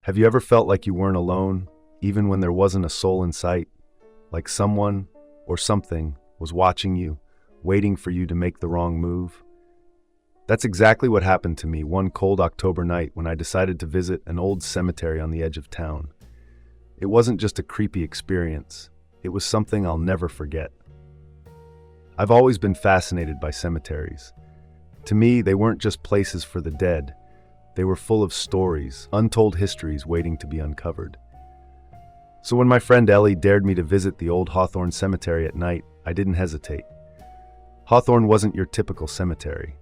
Have you ever felt like you weren't alone, even when there wasn't a soul in sight? Like someone or something was watching you, waiting for you to make the wrong move? That's exactly what happened to me one cold October night when I decided to visit an old cemetery on the edge of town. It wasn't just a creepy experience, it was something I'll never forget. I've always been fascinated by cemeteries. To me, they weren't just places for the dead. They were full of stories, untold histories waiting to be uncovered. So when my friend Ellie dared me to visit the old Hawthorne Cemetery at night, I didn't hesitate. Hawthorne wasn't your typical cemetery.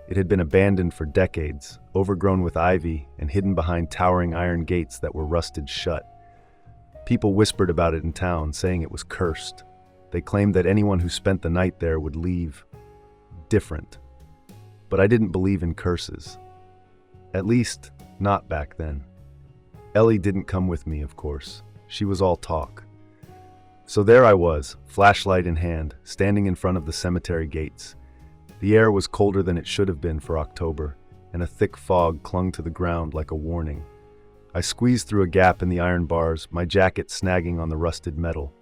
It had been abandoned for decades, overgrown with ivy and hidden behind towering iron gates that were rusted shut. People whispered about it in town, saying it was cursed. They claimed that anyone who spent the night there would leave different. But I didn't believe in curses. At least, not back then. Ellie didn't come with me, of course. She was all talk. So there I was, flashlight in hand, standing in front of the cemetery gates. The air was colder than it should have been for October, and a thick fog clung to the ground like a warning. I squeezed through a gap in the iron bars, my jacket snagging on the rusted metal.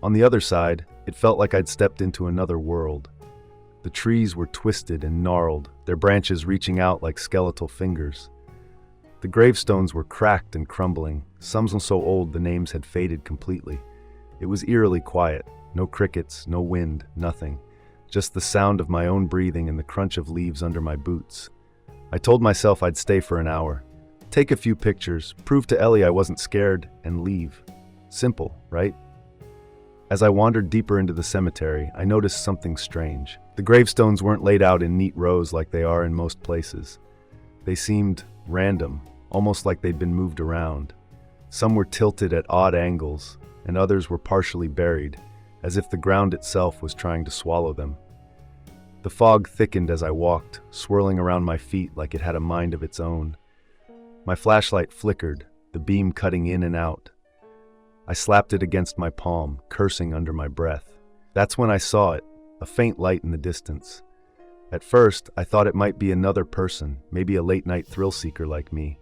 On the other side, it felt like I'd stepped into another world. The trees were twisted and gnarled, their branches reaching out like skeletal fingers. The gravestones were cracked and crumbling, some so old the names had faded completely. It was eerily quiet, no crickets, no wind, nothing. Just the sound of my own breathing and the crunch of leaves under my boots. I told myself I'd stay for an hour, take a few pictures, prove to Ellie I wasn't scared, and leave. Simple, right? As I wandered deeper into the cemetery, I noticed something strange. The gravestones weren't laid out in neat rows like they are in most places. They seemed random, almost like they'd been moved around. Some were tilted at odd angles, and others were partially buried, as if the ground itself was trying to swallow them. The fog thickened as I walked, swirling around my feet like it had a mind of its own. My flashlight flickered, the beam cutting in and out. I slapped it against my palm, cursing under my breath. That's when I saw it, a faint light in the distance. At first, I thought it might be another person, maybe a late-night thrill-seeker like me.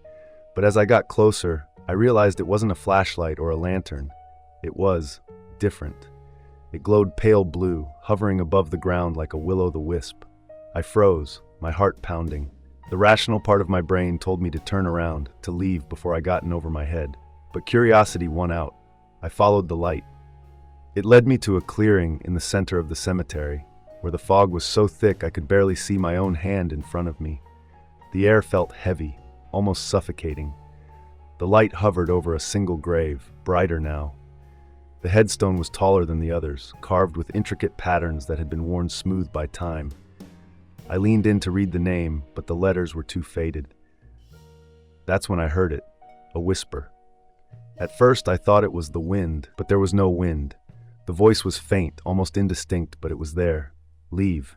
But as I got closer, I realized it wasn't a flashlight or a lantern. It was different. It glowed pale blue, hovering above the ground like a will-o'-the-wisp. I froze, my heart pounding. The rational part of my brain told me to turn around, to leave before I got in over my head. But curiosity won out. I followed the light. It led me to a clearing in the center of the cemetery, where the fog was so thick I could barely see my own hand in front of me. The air felt heavy, almost suffocating. The light hovered over a single grave, brighter now. The headstone was taller than the others, carved with intricate patterns that had been worn smooth by time. I leaned in to read the name, but the letters were too faded. That's when I heard it, a whisper. At first I thought it was the wind, but there was no wind. The voice was faint, almost indistinct, but it was there. Leave.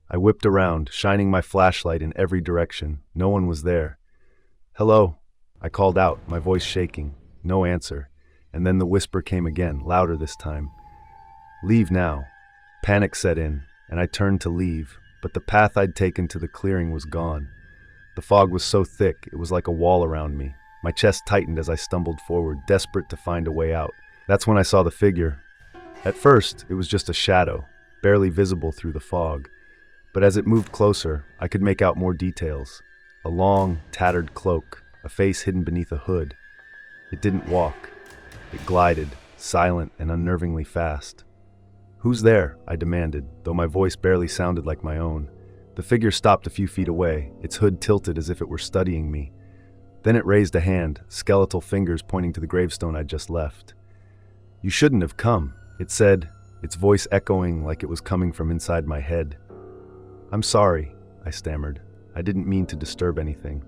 I whipped around, shining my flashlight in every direction. No one was there. Hello, I called out, my voice shaking. No answer. And then the whisper came again, louder this time. Leave now. Panic set in, and I turned to leave, but the path I'd taken to the clearing was gone. The fog was so thick, it was like a wall around me. My chest tightened as I stumbled forward, desperate to find a way out. That's when I saw the figure. At first, it was just a shadow, barely visible through the fog. But as it moved closer, I could make out more details. A long, tattered cloak, a face hidden beneath a hood. It didn't walk. It glided, silent and unnervingly fast. "Who's there?" I demanded, though my voice barely sounded like my own. The figure stopped a few feet away, its hood tilted as if it were studying me. Then it raised a hand, skeletal fingers pointing to the gravestone I'd just left. "You shouldn't have come," it said, its voice echoing like it was coming from inside my head. "I'm sorry," I stammered. "I didn't mean to disturb anything."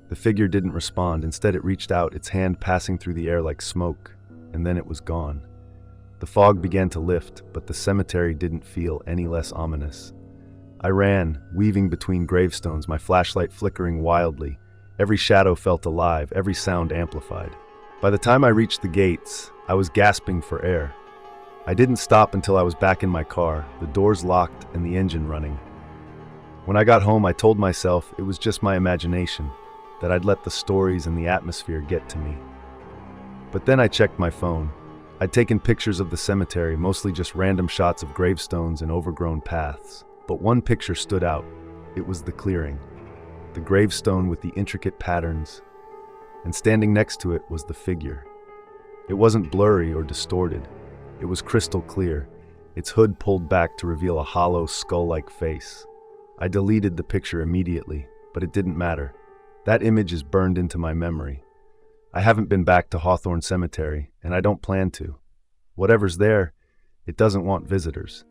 The figure didn't respond. Instead, it reached out, its hand passing through the air like smoke, and then it was gone. The fog began to lift, but the cemetery didn't feel any less ominous. I ran, weaving between gravestones, my flashlight flickering wildly. Every shadow felt alive, every sound amplified. By the time I reached the gates, I was gasping for air. I didn't stop until I was back in my car, the doors locked and the engine running. When I got home, I told myself it was just my imagination. that I'd let the stories and the atmosphere get to me. But then I checked my phone. I'd taken pictures of the cemetery, mostly just random shots of gravestones and overgrown paths. But one picture stood out. It was the clearing, the gravestone with the intricate patterns, and standing next to it was the figure. It wasn't blurry or distorted. It was crystal clear, its hood pulled back to reveal a hollow, skull-like face. I deleted the picture immediately, but it didn't matter. That image is burned into my memory. I haven't been back to Hawthorne Cemetery, and I don't plan to. Whatever's there, it doesn't want visitors.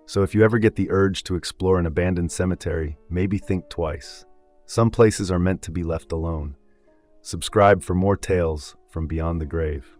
So if you ever get the urge to explore an abandoned cemetery, maybe think twice. Some places are meant to be left alone. Subscribe for more tales from beyond the grave.